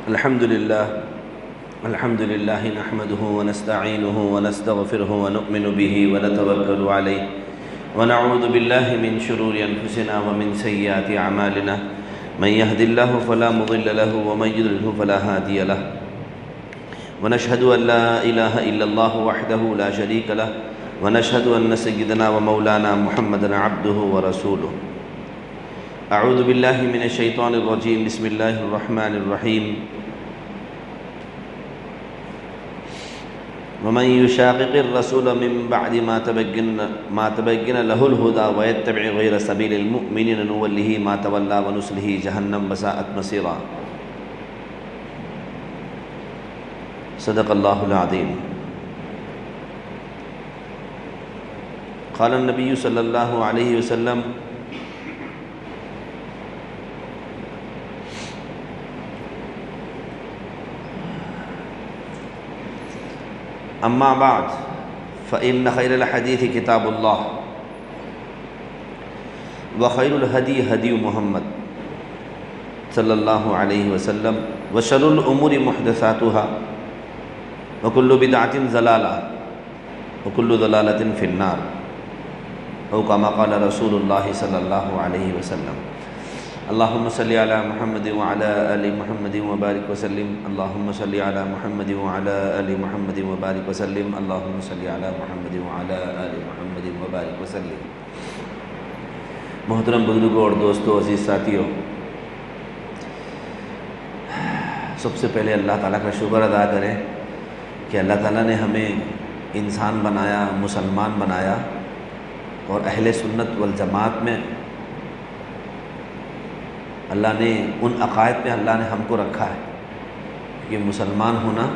الحمد لله نحمده ونستعينه ونستغفره ونؤمن به ونتوكل عليه ونعوذ بالله من شرور أنفسنا ومن سيئات أعمالنا من يهد الله فلا مضل له ومن يضلل فلا هادي له ونشهد أن لا إله إلا الله وحده لا شريك له ونشهد أن سيدنا ومولانا محمدا عبده ورسوله. أعوذ بالله من الشيطان الرجيم. بسم الله الرحمن الرحيم. ومن يشاقق الرسول من بعد ما تبين له الهدى ويتبع غير سبيل المؤمنين نوله ما تولى ونصله جهنم وساءت مصيرا. صدق الله العظيم. قال النبي صلى الله عليه وسلم: أما بعد فإن خير الحديث كتاب الله وخير الهدي هدي محمد صلى الله عليه وسلم وشر الأمور محدثاتها وكل بدعة ضلالة وكل ضلالة في النار أو كما قال رسول الله صلى الله عليه وسلم. اللهم صل على محمد وعلى آل محمد وبارك وسلم. اللهم صل على محمد وعلى آل محمد وبارك وسلم. اللهم صل على محمد وعلى آل محمد وبارك وسلم. محترم بزرگوں اور دوستوں، عزیز ساتھیوں، سب سے پہلے اللہ تعالیٰ کا شکر ادا کریں کہ اللہ تعالیٰ نے ہمیں انسان بنایا، مسلمان بنایا اور اہل سنت والجماعت میں اللہ نے ان عقائد پہ اللہ نے ہم کو رکھا ہے کہ مسلمان ہونا،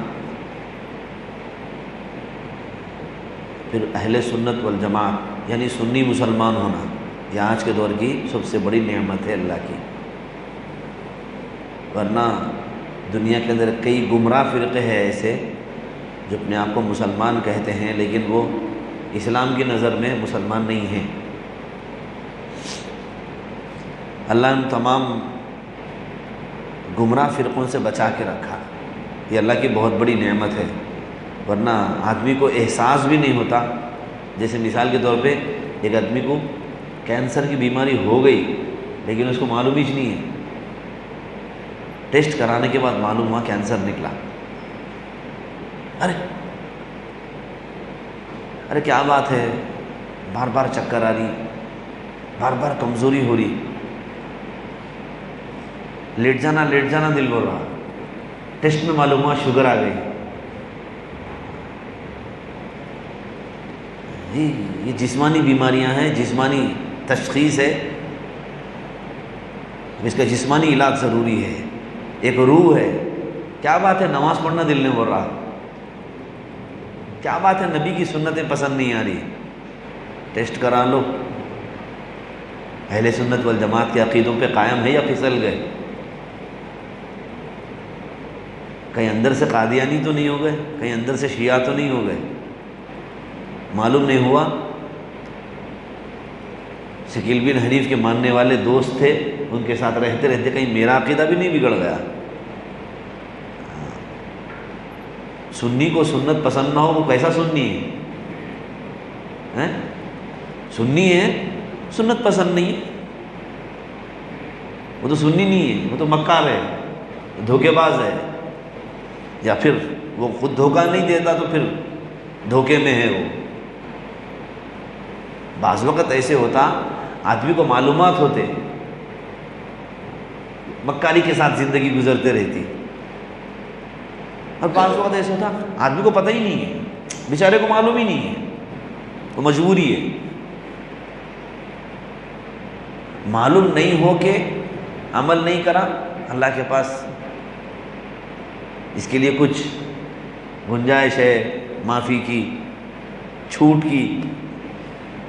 پھر اہل سنت والجماعت یعنی سنی مسلمان ہونا، یہ آج کے دور کی سب سے بڑی نعمت ہے اللہ کی. ورنہ دنیا کے اندر کئی گمراہ فرقے ہیں ایسے جو اپنے آپ کو مسلمان کہتے ہیں لیکن وہ اسلام کی نظر میں مسلمان نہیں ہیں. اللہ ان تمام گمراہ فرقوں سے بچا کے رکھا، یہ اللہ کی بہت بڑی نعمت ہے. ورنہ آدمی کو احساس بھی نہیں ہوتا. جیسے مثال کے طور پہ ایک آدمی کو کینسر کی بیماری ہو گئی لیکن اس کو معلوم ہی نہیں ہے، ٹیسٹ کرانے کے بعد معلوم ہوا کینسر نکلا. ارے کیا بات ہے، بار بار چکر آ رہی، بار بار کمزوری ہو رہی، لیٹ جانا دل بول رہا. ٹیسٹ میں معلوم ہوا شوگر آ گئی. یہ جسمانی بیماریاں ہیں، جسمانی تشخیص ہے، اس کا جسمانی علاج ضروری ہے. ایک روح ہے. کیا بات ہے نماز پڑھنا دل نہیں بول رہا، کیا بات ہے نبی کی سنتیں پسند نہیں آ رہی، ٹیسٹ کرا لو. اہل سنت والجماعت کے عقیدوں پہ قائم ہے یا پھسل گئے؟ کہیں اندر سے قادیانی تو نہیں ہو گئے، کہیں اندر سے شیعہ تو نہیں ہو گئے؟ معلوم نہیں ہوا. شکیل بن حنیف کے ماننے والے دوست تھے، ان کے ساتھ رہتے رہتے کہیں میرا عقیدہ بھی نہیں بگڑ گیا. سنی کو سنت پسند نہ ہو وہ کیسا سنی ہے؟ سنی ہے، سنت پسند نہیں ہے، وہ تو سنی نہیں ہے، وہ تو مکار ہے، دھوکے باز ہے. یا پھر وہ خود دھوکہ نہیں دیتا تو پھر دھوکے میں ہے. وہ بعض وقت ایسے ہوتا آدمی کو معلومات ہوتے، مکاری کے ساتھ زندگی گزرتے رہتی. اور بعض وقت ایسے ہوتا آدمی کو پتہ ہی نہیں ہے، بیچارے کو معلوم ہی نہیں ہے، وہ مجبوری ہے. معلوم نہیں ہو کے عمل نہیں کرا، اللہ کے پاس اس کے لیے کچھ گنجائش ہے معافی کی، چھوٹ کی.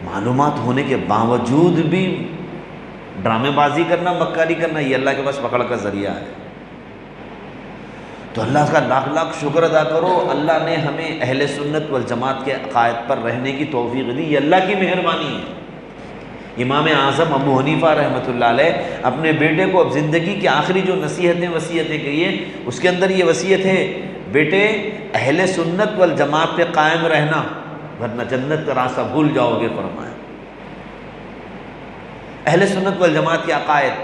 معلومات ہونے کے باوجود بھی ڈرامے بازی کرنا، مکاری کرنا، یہ اللہ کے پاس پکڑ کا ذریعہ ہے. تو اللہ کا لاکھ لاکھ شکر ادا کرو، اللہ نے ہمیں اہل سنت والجماعت کے عقائد پر رہنے کی توفیق دی. یہ اللہ کی مہربانی ہے. امام اعظم ابو حنیفہ رحمۃ اللہ علیہ اپنے بیٹے کو اب زندگی کی آخری جو وصیتیں کہی ہیں اس کے اندر یہ وصیت ہے، بیٹے اہل سنت والجماعت پہ قائم رہنا ورنہ جنت کا راستہ بھول جاؤ گے فرمایا۔ اہل سنت والجماعت کے عقائد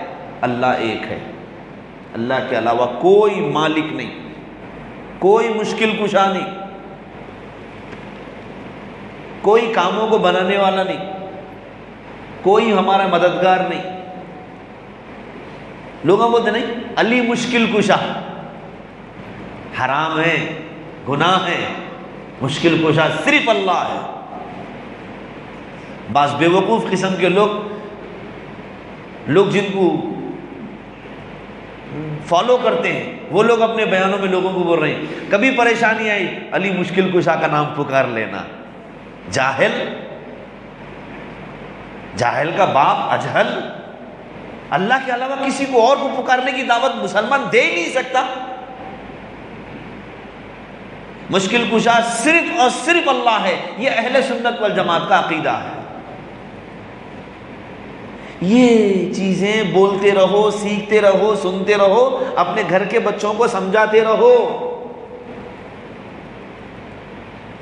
اللہ ایک ہے، اللہ کے علاوہ کوئی مالک نہیں، کوئی مشکل کشا نہیں، کوئی کاموں کو بنانے والا نہیں، کوئی ہمارا مددگار نہیں۔ لوگوں بولتے نہیں علی مشکل کشا، حرام ہے، گناہ ہے، مشکل کشا صرف اللہ ہے۔ بعض بے وقوف قسم کے لوگ جن کو فالو کرتے ہیں وہ لوگ اپنے بیانوں میں لوگوں کو بول رہے ہیں کبھی پریشانی آئی علی مشکل کشا کا نام پکار لینا۔ جاہل کا باپ اجہل، اللہ کے علاوہ کسی کو اور کو پکارنے کی دعوت مسلمان دے ہی نہیں سکتا۔ مشکل کشا صرف اور صرف اللہ ہے، یہ اہل سنت والجماعت کا عقیدہ ہے۔ یہ چیزیں بولتے رہو، سیکھتے رہو، سنتے رہو، اپنے گھر کے بچوں کو سمجھاتے رہو۔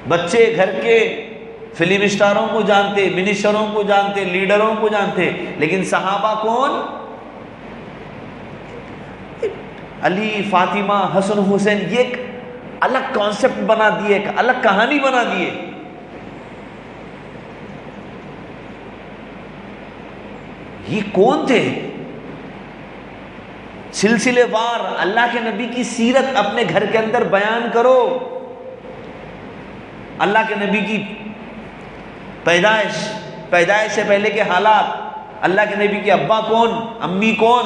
بچے گھر کے فلم اسٹاروں کو جانتے، منسٹروں کو جانتے، لیڈروں کو جانتے، لیکن صحابہ کون؟ علی، فاطمہ، حسن، حسین، یہ ایک الگ کانسیپٹ بنا دیے، ایک الگ کہانی بنا دیے۔ یہ کون تھے؟ سلسلے وار اللہ کے نبی کی سیرت اپنے گھر کے اندر بیان کرو۔ اللہ کے نبی کی پیدائش سے پہلے کے حالات، اللہ کے نبی کے ابا کون، امی کون،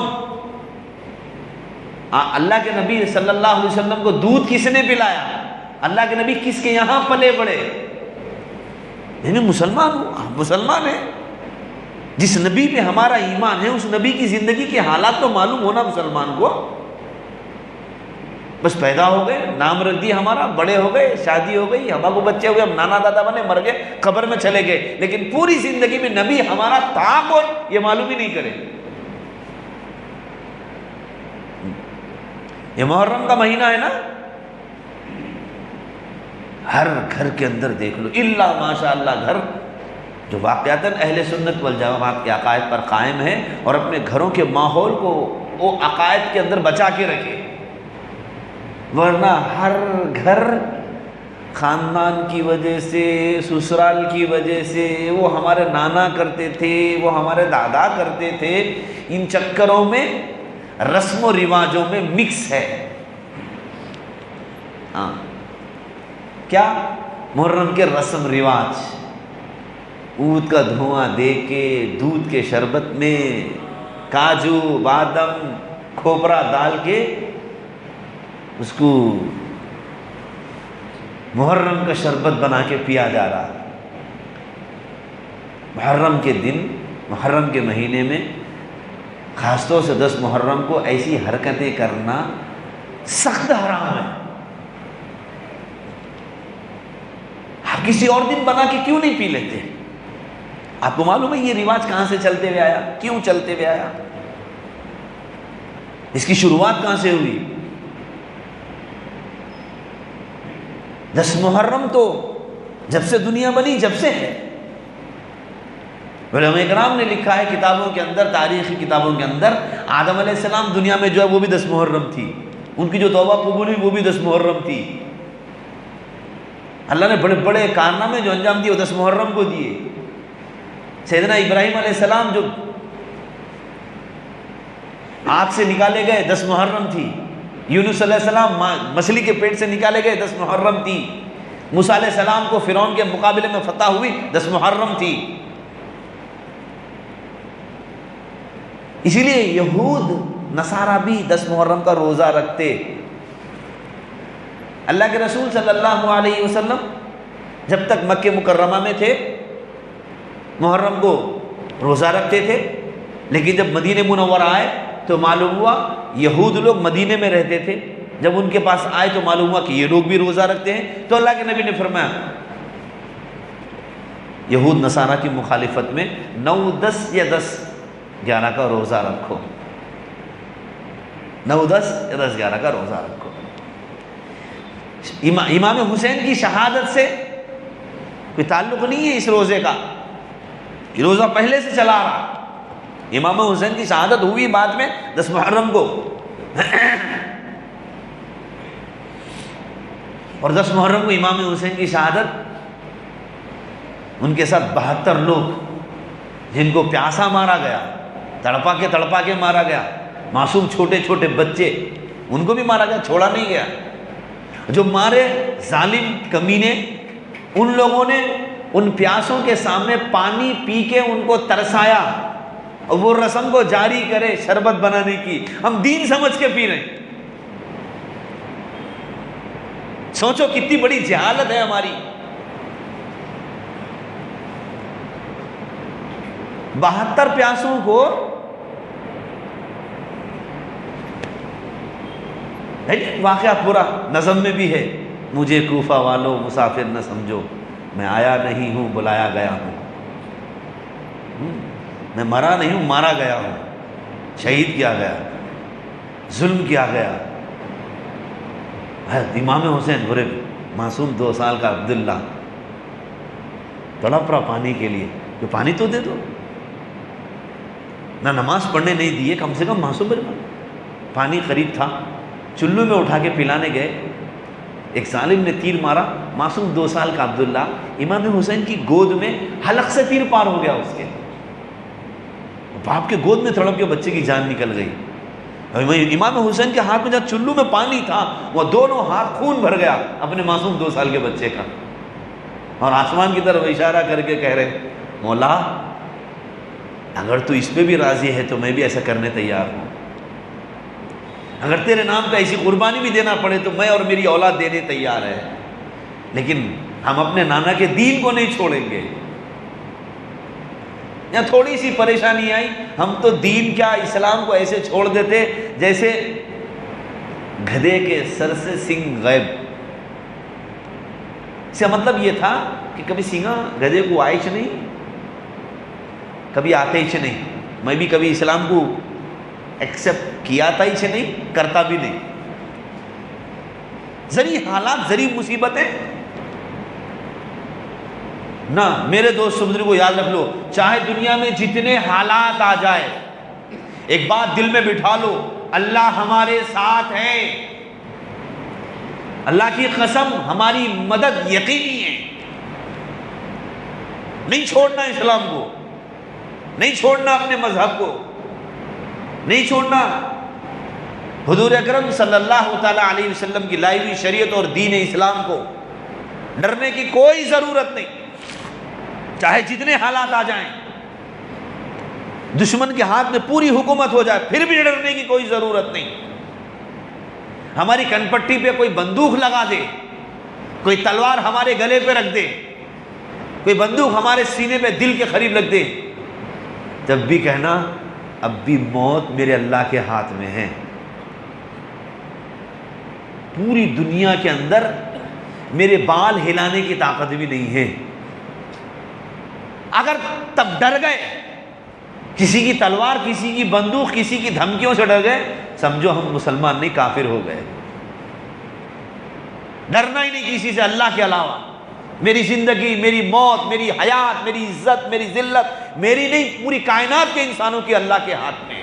اللہ کے نبی صلی اللہ علیہ وسلم کو دودھ کس نے پلایا، اللہ کے نبی کس کے یہاں پلے بڑے۔ یعنی مسلمان ہیں، جس نبی پہ ہمارا ایمان ہے اس نبی کی زندگی کے حالات تو معلوم ہونا مسلمان کو۔ بس پیدا ہو گئے، نام رکھ دیا ہمارا، بڑے ہو گئے، شادی ہو گئی، ہمارا کو بچے ہو گئے، ہم نانا دادا بنے، مر گئے، قبر میں چلے گئے، لیکن پوری زندگی میں نبی ہمارا تھا کون یہ معلوم ہی نہیں کرے۔ یہ محرم کا مہینہ ہے نا، ہر گھر کے اندر دیکھ لو، الا ماشاء اللہ گھر جو واقعتاً اہل سنت والجماعت کے عقائد پر قائم ہے اور اپنے گھروں کے ماحول کو وہ عقائد کے اندر بچا کے رکھے، ورنہ ہر گھر خاندان کی وجہ سے، سسرال کی وجہ سے، وہ ہمارے نانا کرتے تھے، وہ ہمارے دادا کرتے تھے، ان چکروں میں رسم و رواجوں میں مکس ہے۔ ہاں کیا؟ محرم کے رسم رواج، عود کا دھواں دے کے دودھ کے شربت میں کاجو، بادام، کھوپرا ڈال کے اس کو محرم کا شربت بنا کے پیا جا رہا۔ محرم کے دن، محرم کے مہینے میں خاص طور سے 10 محرم کو ایسی حرکتیں کرنا سخت حرام ہے۔ آپ کسی اور دن بنا کے کیوں نہیں پی لیتے؟ آپ کو معلوم ہے یہ رواج کہاں سے چلتے ہوئے آیا، کیوں چلتے ہوئے آیا، اس کی شروعات کہاں سے ہوئی؟ 10 محرم تو جب سے دنیا بنی جب سے ہے۔ علماء کرام نے لکھا ہے کتابوں کے اندر، تاریخی کتابوں کے اندر، آدم علیہ السلام دنیا میں جو ہے وہ بھی 10 محرم تھی، ان کی جو توبہ قبول ہوئی وہ بھی 10 محرم تھی۔ اللہ نے بڑے بڑے کارنامے جو انجام دیے وہ 10 محرم کو دیے۔ سیدنا ابراہیم علیہ السلام جو آگ سے نکالے گئے 10 محرم تھی، یونس علیہ السلام مچھلی کے پیٹ سے نکالے گئے 10 محرم تھی، موسیٰ علیہ السلام کو فرعون کے مقابلے میں فتح ہوئی 10 محرم تھی۔ اسی لیے یہود نصارہ بھی 10 محرم کا روزہ رکھتے۔ اللہ کے رسول صلی اللہ علیہ وسلم جب تک مکہ مکرمہ میں تھے محرم کو روزہ رکھتے تھے، لیکن جب مدینہ منورہ آئے تو معلوم ہوا یہود لوگ مدینے میں رہتے تھے، جب ان کے پاس آئے تو معلوم ہوا کہ یہ لوگ بھی روزہ رکھتے ہیں، تو اللہ کے نبی نے فرمایا یہود نصارہ کی مخالفت میں 9 10 یا 10 11 کا روزہ رکھو، 9 10 یا 10 11 کا روزہ رکھو۔ امام حسین کی شہادت سے کوئی تعلق نہیں ہے اس روزے کا، یہ روزہ پہلے سے چلا رہا۔ امام حسین کی شہادت ہوئی بعد میں 10 محرم کو، اور 10 محرم کو امام حسین کی شہادت، ان کے ساتھ 72 لوگ جن کو پیاسا مارا گیا، تڑپا کے مارا گیا، معصوم چھوٹے چھوٹے بچے، ان کو بھی مارا گیا، چھوڑا نہیں گیا۔ جو مارے ظالم کمینے، ان لوگوں نے ان پیاسوں کے سامنے پانی پی کے ان کو ترسایا، اور وہ رسم کو جاری کرے شربت بنانے کی، ہم دین سمجھ کے پی رہے ہیں۔ سوچو کتنی بڑی جہالت ہے ہماری۔ 72 پیاسوں کو واقعہ پورا نظم میں بھی ہے، مجھے کوفہ والوں مسافر نہ سمجھو، میں آیا نہیں ہوں بلایا گیا ہوں، میں مرا نہیں ہوں مارا گیا ہوں، شہید کیا گیا، ظلم کیا گیا۔ امام حسین برے معصوم 2 سال کا عبداللہ تڑپ رہا پانی کے لیے، کہ پانی تو دے دو، نہ نماز پڑھنے نہیں دیے، کم سے کم معصوم پر پانی قریب تھا، چلو میں اٹھا کے پلانے گئے، ایک ظالم نے تیر مارا، معصوم 2 سال کا عبداللہ امام حسین کی گود میں حلق سے تیر پار ہو گیا، اس کے باپ کے گود میں تڑپ کے بچے کی جان نکل گئی۔ امام حسین کے ہاتھ میں جب چلو میں پانی تھا، وہ دونوں ہاتھ خون بھر گیا اپنے معصوم 2 سال کے بچے کا، اور آسمان کی طرف اشارہ کر کے کہہ رہے، مولا اگر تو اس پہ بھی راضی ہے تو میں بھی ایسا کرنے تیار ہوں، اگر تیرے نام پہ ایسی قربانی بھی دینا پڑے تو میں اور میری اولاد دینے تیار ہے، لیکن ہم اپنے نانا کے دین کو نہیں چھوڑیں گے۔ یہاں تھوڑی سی پریشانی آئی، ہم تو دین کیا اسلام کو ایسے چھوڑ دیتے جیسے گدھے کے سر سے سنگ غائب۔ اس کا مطلب یہ تھا کہ کبھی سنگا گدھے کو آئیچ نہیں، کبھی آتے ہی نہیں، میں بھی کبھی اسلام کو ایکسپٹ کیا تھا ہی نہیں، کرتا بھی نہیں۔ ذری حالات، ذری مصیبتیں نہ میرے دوست بزرگ کو یاد رکھ لو، چاہے دنیا میں جتنے حالات آ جائے، ایک بات دل میں بٹھا لو، اللہ ہمارے ساتھ ہے، اللہ کی قسم ہماری مدد یقینی ہے۔ نہیں چھوڑنا اسلام کو، نہیں چھوڑنا اپنے مذہب کو، نہیں چھوڑنا حضور اکرم صلی اللہ تعالی علیہ وسلم کی لائی ہوئی شریعت اور دین اسلام کو۔ ڈرنے کی کوئی ضرورت نہیں، چاہے جتنے حالات آ جائیں، دشمن کے ہاتھ میں پوری حکومت ہو جائے، پھر بھی ڈرنے کی کوئی ضرورت نہیں۔ ہماری کن پٹی پہ کوئی بندوق لگا دے، کوئی تلوار ہمارے گلے پہ رکھ دے، کوئی بندوق ہمارے سینے پہ دل کے قریب رکھ دے، جب بھی کہنا اب بھی موت میرے اللہ کے ہاتھ میں ہے۔ پوری دنیا کے اندر میرے بال ہلانے کی طاقت بھی نہیں ہے۔ اگر تب ڈر گئے، کسی کی تلوار، کسی کی بندوق، کسی کی دھمکیوں سے ڈر گئے، سمجھو ہم مسلمان نہیں کافر ہو گئے۔ ڈرنا ہی نہیں کسی سے اللہ کے علاوہ۔ میری زندگی، میری موت، میری حیات، میری عزت، میری ذلت میری نہیں، پوری کائنات کے انسانوں کی اللہ کے ہاتھ میں۔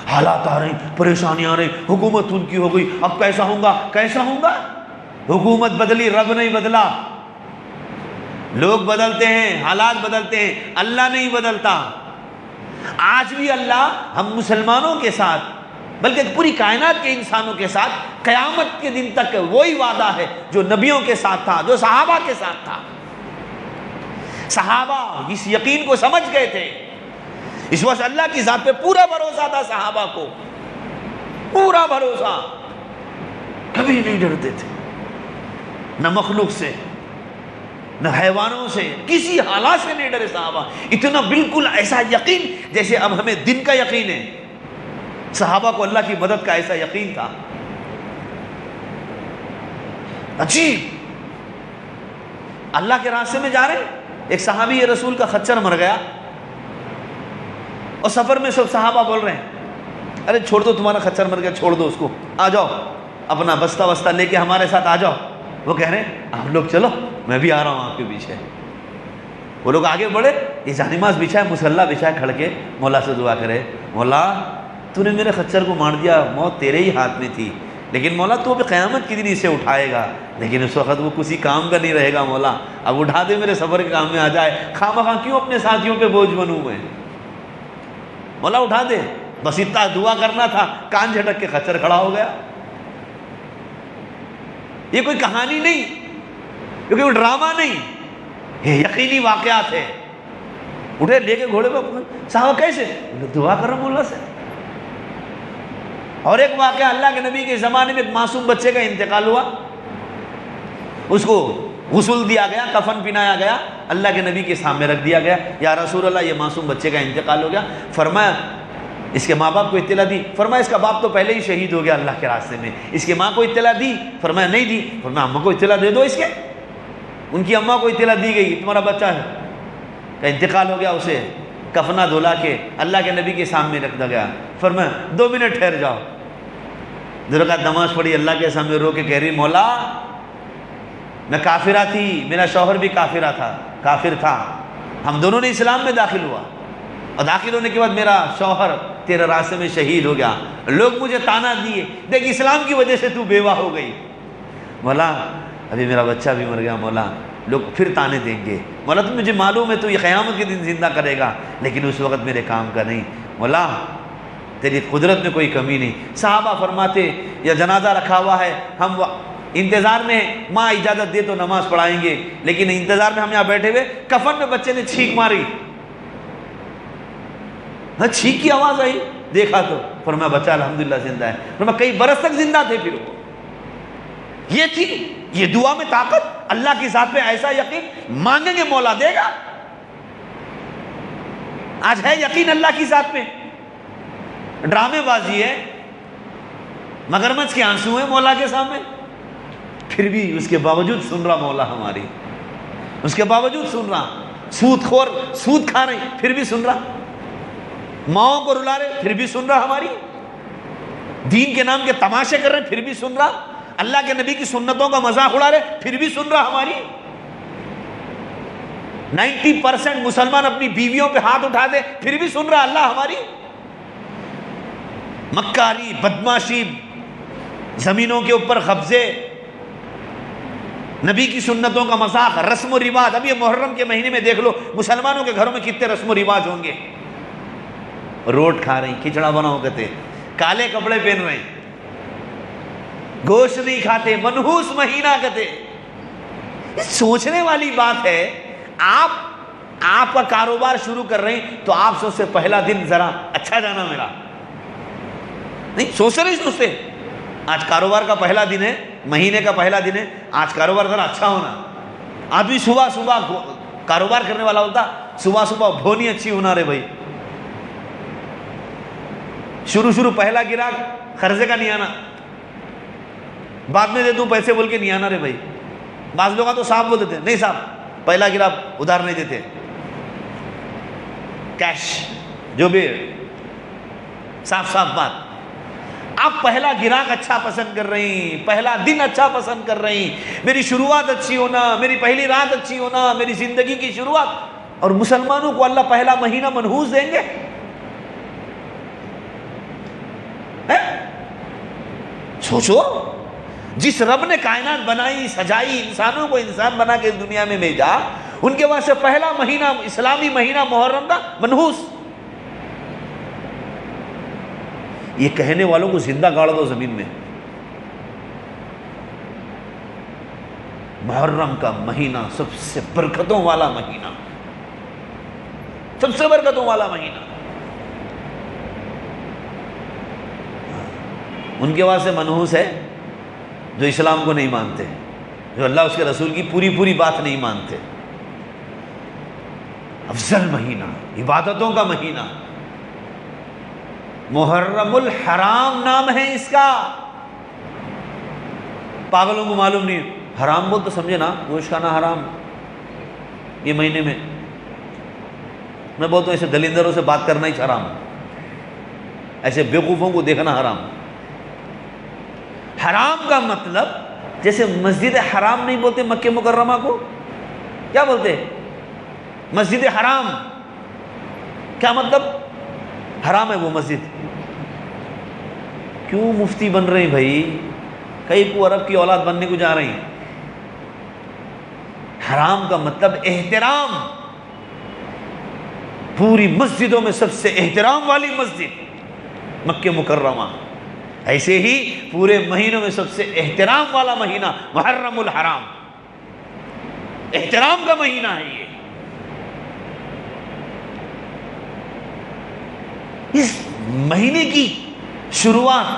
حالات آ رہے ہیں، پریشانیاں آ رہی، حکومت ان کی ہو گئی، اب کیسا ہوں گا، کیسا ہوں گا؟ حکومت بدلی، رب نہیں بدلا۔ لوگ بدلتے ہیں، حالات بدلتے ہیں، اللہ نہیں بدلتا۔ آج بھی اللہ ہم مسلمانوں کے ساتھ، بلکہ پوری کائنات کے انسانوں کے ساتھ قیامت کے دن تک وہی وعدہ ہے جو نبیوں کے ساتھ تھا، جو صحابہ کے ساتھ تھا۔ صحابہ اس یقین کو سمجھ گئے تھے، اس وقت اللہ کی ذات پہ پورا بھروسہ تھا صحابہ کو، پورا بھروسہ، کبھی نہیں ڈرتے تھے، نہ مخلوق سے، نہ حیوانوں سے، کسی حالات سے نہیں ڈرے صحابہ۔ اتنا بالکل ایسا یقین جیسے اب ہمیں دن کا یقین ہے، صحابہ کو اللہ کی مدد کا ایسا یقین تھا۔ عجیب اللہ کے راستے میں جا رہے ہیں. ایک صحابی رسول کا خچر مر گیا اور سفر میں سب صحابہ بول رہے ہیں ارے چھوڑ دو, تمہارا خچر مر گیا, چھوڑ دو اس کو, آ جاؤ اپنا بستہ وستہ لے کے ہمارے ساتھ آ جاؤ. وہ کہہ رہے ہیں آپ لوگ چلو, میں بھی آ رہا ہوں آپ کے پیچھے. وہ لوگ آگے بڑھے, یہ جانماز بچھائے, مصلی بچھائے, کھڑ کے مولا سے دعا کرے, مولا تو نے میرے خچر کو مار دیا, موت تیرے ہی ہاتھ میں تھی, لیکن مولا تو ابھی قیامت کے دن اسے اٹھائے گا, لیکن اس وقت وہ کسی کام کا نہیں رہے گا. مولا اب اٹھا دے, میرے سفر کے کام میں آ جائے, خواہ کیوں اپنے ساتھیوں پہ بوجھ بنوں میں, مولا اٹھا دے. بس اتنا دعا کرنا تھا, کان جھٹک کے خچر کھڑا ہو گیا. یہ کوئی کہانی نہیں, یہ کوئی ڈرامہ نہیں, یہ یقینی واقعات ہے. اٹھے لے کے گھوڑے پہ, صاحب کیسے, دعا کر رہا مولا سے. اور ایک واقعہ, اللہ کے نبی کے زمانے میں ایک معصوم بچے کا انتقال ہوا, اس کو غسل دیا گیا, کفن پہنایا گیا, اللہ کے نبی کے سامنے رکھ دیا گیا, یا رسول اللہ یہ معصوم بچے کا انتقال ہو گیا. فرمایا اس کے ماں باپ کو اطلاع دی, فرمایا اس کا باپ تو پہلے ہی شہید ہو گیا اللہ کے راستے میں. اس کی ماں کو اطلاع دی, فرمایا نہیں دی. فرمایا اماں کو اطلاع دے دو اس کے. ان کی اماں کو اطلاع دی گئی تمہارا بچہ ہے کا انتقال ہو گیا, اسے کفنا دھلا کے اللہ کے نبی کے سامنے رکھ دیا گیا. فرمایا 2 منٹ ٹھہر جاؤ. 2 رکعت نماز پڑھی, اللہ کے سامنے رو کے کہہ رہی مولا میں کافرہ تھی, میرا شوہر بھی کافر تھا, ہم دونوں نے اسلام میں داخل ہوا, اور داخل ہونے کے بعد میرا شوہر تیرے راستے میں شہید ہو گیا. لوگ مجھے تانا دیے, دیکھ اسلام کی وجہ سے تو بیوہ ہو گئی. مولا ابھی میرا بچہ بھی مر گیا, مولا لوگ پھر تانے دیں گے. مولا تو مجھے معلوم ہے تو یہ قیامت کے دن زندہ کرے گا, لیکن اس وقت میرے کام کا نہیں. مولا تیری قدرت میں کوئی کمی نہیں. صحابہ فرماتے یا جنازہ رکھا ہوا ہے, ہم انتظار میں, ماں اجازت دے تو نماز پڑھائیں گے, لیکن انتظار میں ہم یہاں بیٹھے ہوئے, کفن میں بچے نے چھینک ماری, ہاں چھینک کی آواز آئی, دیکھا تو فرمایا بچہ الحمدللہ زندہ ہے. فرمایا کئی برس تک زندہ تھے. پھر وہ یہ تھی, یہ دعا میں طاقت, اللہ کی ذات پہ ایسا یقین, مانگیں گے مولا دے گا. آج ہے یقین اللہ کی ذات پہ, ڈرامے بازی ہے, مگرمچھ کے آنسو ہیں مولا کے سامنے, پھر بھی اس کے باوجود سن رہا مولا ہماری, اس کے باوجود سن رہا. سود خور سود کھا رہے پھر بھی سن رہا, ماؤں کو رلا رہے پھر بھی سن رہا ہماری, دین کے نام کے تماشے کر رہے پھر بھی سن رہا, اللہ کے نبی کی سنتوں کا مذاق اڑا رہے پھر بھی سن رہا ہماری. 90% مسلمان اپنی بیویوں پہ ہاتھ اٹھا دے پھر بھی سن رہا اللہ ہماری. مکاری, بدماشی, زمینوں کے اوپر قبضے, نبی کی سنتوں کا مذاق, رسم و رواج. اب یہ محرم کے مہینے میں دیکھ لو مسلمانوں کے گھروں میں کتنے رسم و رواج ہوں گے. روٹ کھا رہی, کھچڑا بناؤ کہتے, کالے کپڑے پہن رہے, گوشت نہیں کھاتے, منحوس مہینہ کہتے. سوچنے والی بات ہے. آپ کا کاروبار شروع کر رہے ہیں تو آپ سب سے پہلا دن ذرا اچھا جانا میرا, نہیں سوچتے. آج کاروبار کا پہلا دن ہے, مہینے کا پہلا دن ہے, آج کاروبار ذرا اچھا ہونا. آدمی صبح کاروبار کرنے والا ہوتا, صبح بھونی اچھی ہونا رے بھائی. شروع پہلا گراہک قرضے کا نہیں آنا, بعد میں دے دوں پیسے بول کے نہیں آنا رے بھائی. بعض لوگ تو صاحب بول دیتے نہیں صاحب پہلا گراہک ادھار نہیں دیتے, کیش جو بھی صاف بات. آپ پہلا گراہک اچھا پسند کر رہی ہیں, پہلا دن اچھا پسند کر رہی ہیں, میری شروعات اچھی ہونا, میری پہلی رات اچھی ہونا, میری زندگی کی شروعات. اور مسلمانوں کو اللہ پہلا مہینہ منحوس دیں گے. سوچو, جس رب نے کائنات بنائی, سجائی, انسانوں کو انسان بنا کے دنیا میں بھیجا, ان کے واسطے پہلا مہینہ اسلامی مہینہ محرم کا منحوس. یہ کہنے والوں کو زندہ گاڑ دو زمین میں. محرم کا مہینہ سب سے برکتوں والا مہینہ, سب سے برکتوں والا مہینہ. ان کے واسطے منحوس ہے جو اسلام کو نہیں مانتے, جو اللہ اس کے رسول کی پوری بات نہیں مانتے. افضل مہینہ, عبادتوں کا مہینہ, محرم الحرام نام ہے اس کا. پاگلوں کو معلوم نہیں, حرام بول تو سمجھے نا, گوشت کھانا حرام, یہ مہینے میں میں بولتا ہوں ایسے دلندروں سے بات کرنا ہی حرام ہے، ایسے بیوقوفوں کو دیکھنا حرام۔ حرام کا مطلب جیسے مسجد حرام نہیں بولتے مکہ مکرمہ کو، کیا بولتے؟ مسجد حرام۔ کیا مطلب؟ حرام ہے وہ مسجد۔ کیوں مفتی بن رہے ہیں بھائی؟ کئی کو عرب کی اولاد بننے کو جا رہے ہیں۔ حرام کا مطلب احترام، پوری مسجدوں میں سب سے احترام والی مسجد مکہ مکرمہ، ایسے ہی پورے مہینوں میں سب سے احترام والا مہینہ محرم الحرام، احترام کا مہینہ ہے یہ۔ اس مہینے کی شروعات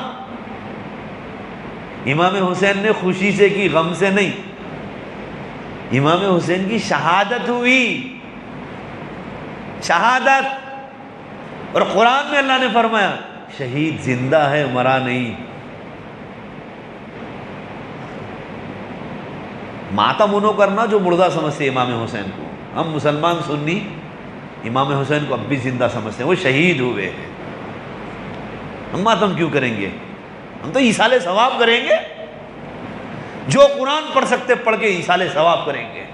امام حسین نے خوشی سے کی، غم سے نہیں۔ امام حسین کی شہادت ہوئی، شہادت، اور قرآن میں اللہ نے فرمایا شہید زندہ ہے، مرا نہیں۔ ماتم انہوں کرنا جو مردہ سمجھتے ہیں امام حسین کو، ہم مسلمان سنی امام حسین کو اب بھی زندہ سمجھتے ہیں، وہ شہید ہوئے ہیں، ہم ماتم کیوں کریں گے؟ ہم تو ایصال ثواب کریں گے، جو قرآن پڑھ سکتے پڑھ کے ایصال ثواب کریں گے۔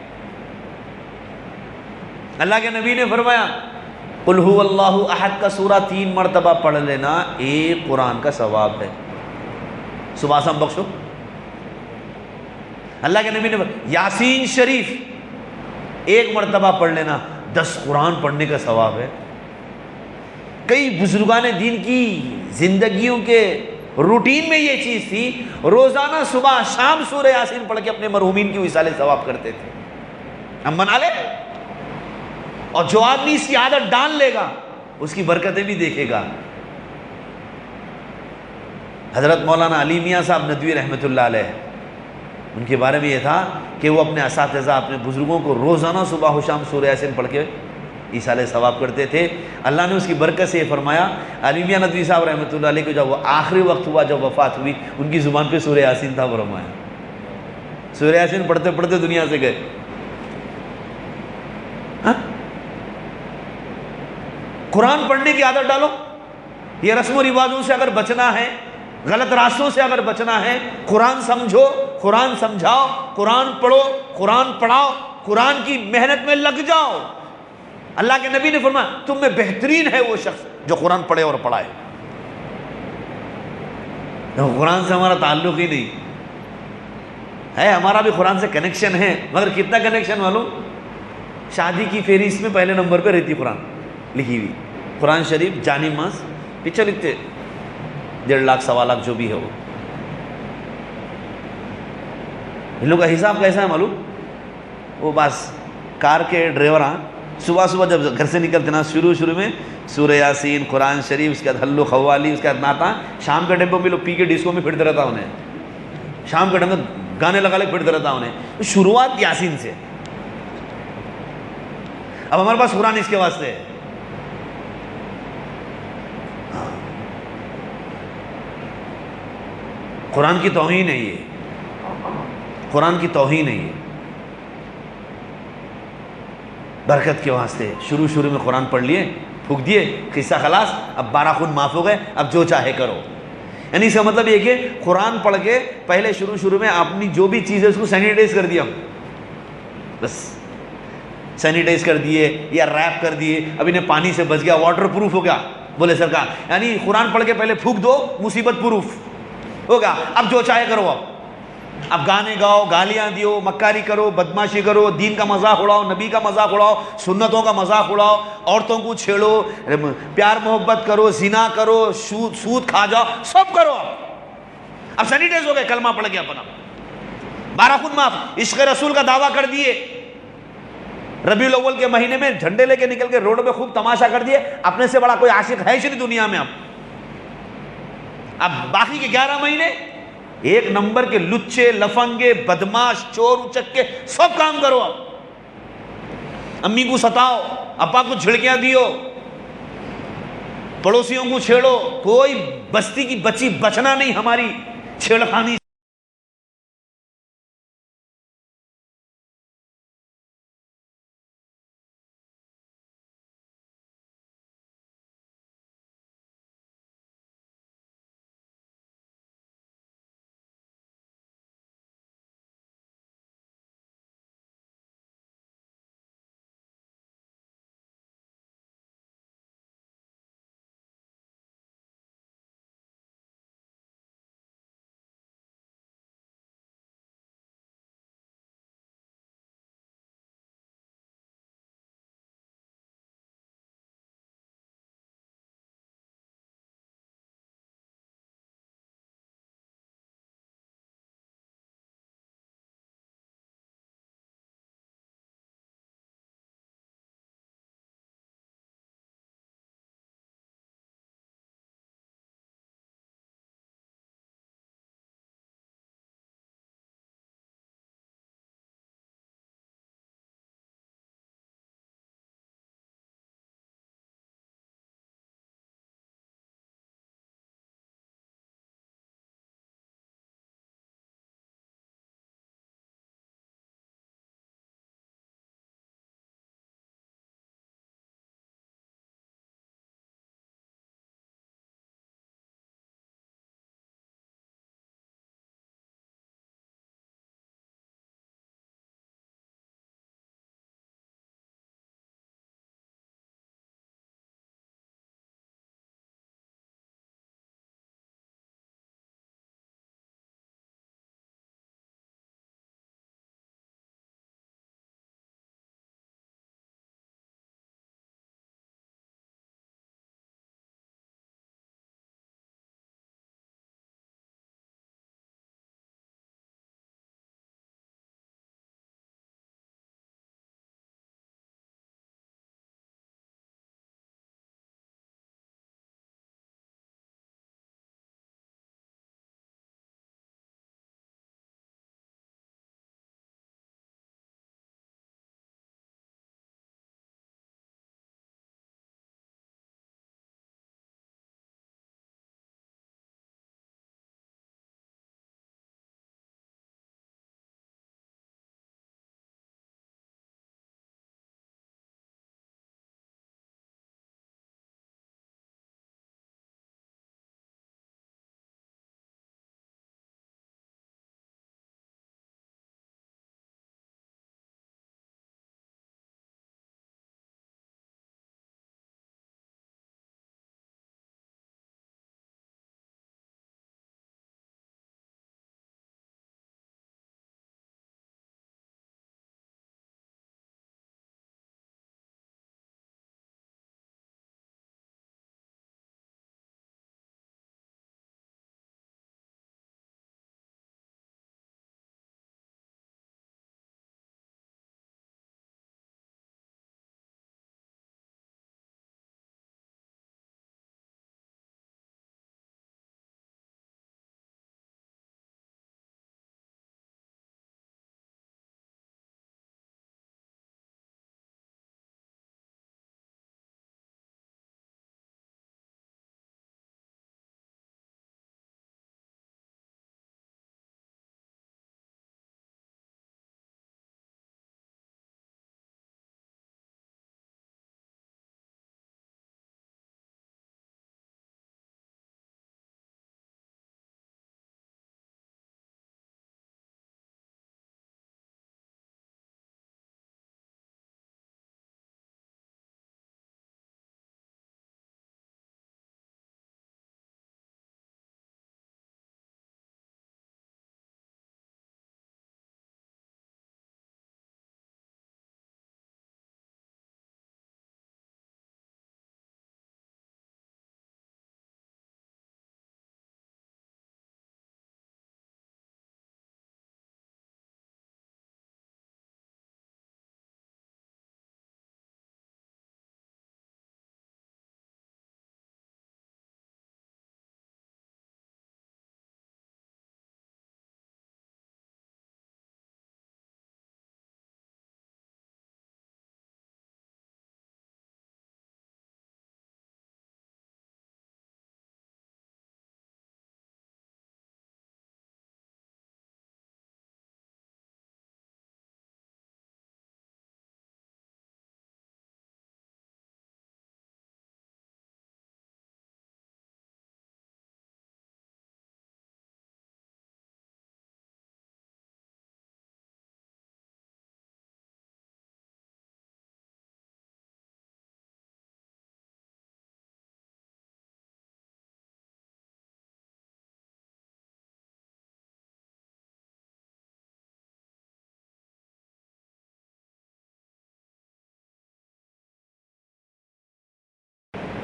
اللہ کے نبی نے فرمایا قل هو اللہ احد کا سورہ 3 مرتبہ پڑھ لینا ایک قرآن کا ثواب ہے، صبح شام بخشو۔ اللہ کے نبی نے یاسین شریف ایک مرتبہ پڑھ لینا 10 قرآن پڑھنے کا ثواب ہے۔ کئی بزرگان دین کی زندگیوں کے روٹین میں یہ چیز تھی، روزانہ صبح شام سورہ یاسین پڑھ کے اپنے مرحومین کی ایصال ثواب کرتے تھے۔ ہم بنا لیں، اور جو آدمی اس کی عادت ڈال لے گا اس کی برکتیں بھی دیکھے گا۔ حضرت مولانا علی میاں صاحب ندوی رحمۃ اللہ علیہ، ان کے بارے میں یہ تھا کہ وہ اپنے اساتذہ، اپنے بزرگوں کو روزانہ صبح و شام سورہ یاسین پڑھ کے ایصال ثواب کرتے تھے۔ اللہ نے اس کی برکت سے یہ فرمایا، علی میاں ندوی صاحب رحمۃ اللہ علیہ کو جب وہ آخری وقت ہوا، جب وفات ہوئی، ان کی زبان پہ سورہ یاسین تھا، فرمایا سورہ یاسین پڑھتے پڑھتے دنیا سے گئے۔ قرآن پڑھنے کی عادت ڈالو، یہ رسم و رواجوں سے اگر بچنا ہے، غلط راستوں سے اگر بچنا ہے، قرآن سمجھو، قرآن سمجھاؤ، قرآن پڑھو، قرآن پڑھاؤ، قرآن کی محنت میں لگ جاؤ۔ اللہ کے نبی نے فرمایا تم میں بہترین ہے وہ شخص جو قرآن پڑھے اور پڑھائے۔ قرآن سے ہمارا تعلق ہی نہیں ہے، ہمارا بھی قرآن سے کنیکشن ہے، مگر کتنا کنیکشن معلوم؟ شادی کی فہرست میں پہلے نمبر پہ رہتی قرآن لکھی ہوئی، قرآن شریف جانی ماس پیچھے لکھتے 1.5 لاکھ 1.25 لاکھ جو بھی ہے وہ۔ ان لوگوں کا حساب کیسا ہے معلوم؟ وہ بس کار کے ڈرائیور صبح صبح جب گھر سے نکلتے نا، شروع میں سورہ یاسین، قرآن شریف، اس کے بعد حلو خوالی، اس کے بعد ناتا، شام کے ٹائم پہ لوگ پی کے ڈسکو میں پھرتے رہتا انہیں، شام کے ٹائم میں گانے لگا لے پھرتے رہتا انہیں۔ شروعات یاسین سے، اب ہمارے پاس قرآن اس کے واسطے ہے۔ قرآن کی توہین ہے یہ، قرآن کی توہین ہے یہ۔ برکت کے واسطے شروع میں قرآن پڑھ لیے، پھونک دیے، قصہ خلاص، اب 12 خون معاف ہو گئے، اب جو چاہے کرو۔ یعنی اس کا مطلب یہ کہ قرآن پڑھ کے پہلے شروع میں اپنی جو بھی چیز ہے اس کو سینیٹائز کر دیا، بس سینیٹائز کر دیے یا ریپ کر دیے، اب انہیں پانی سے بچ گیا، واٹر پروف ہو گیا، بولے سرکار، یعنی قرآن پڑھ کے پہلے پھونک دو، مصیبت پروف ہو گیا، اب جو چاہے کرو۔ اب گانے گاؤ، گالیاں دیو، مکاری کرو، بدماشی کرو، دین کا مذاق اڑاؤ، نبی کا مذاق اڑاؤ، سنتوں کا مذاق اڑاؤ، عورتوں کو چھیڑو، پیار محبت کرو، زنا کرو، سود کھا جاؤ، سب کرو۔ اب سینیٹائز ہو گئے، کلمہ پڑھ گیا اپنا، 12 خود معاف، عشق رسول کا دعویٰ کر دیے، ربیع الاول کے مہینے میں جھنڈے لے کے نکل کے روڈ پہ خوب تماشا کر دیے، اپنے سے بڑا کوئی عاشق ہے ہی نہیں دنیا میں۔ اب باقی کے 11 مہینے ایک نمبر کے لچے، لفنگے، بدماش، چور اچکے سب کام کرو۔ اب امی کو ستاؤ، ابا کو جھڑکیاں دیو، پڑوسیوں کو چھیڑو، کوئی بستی کی بچی بچنا نہیں ہماری چھیڑخانی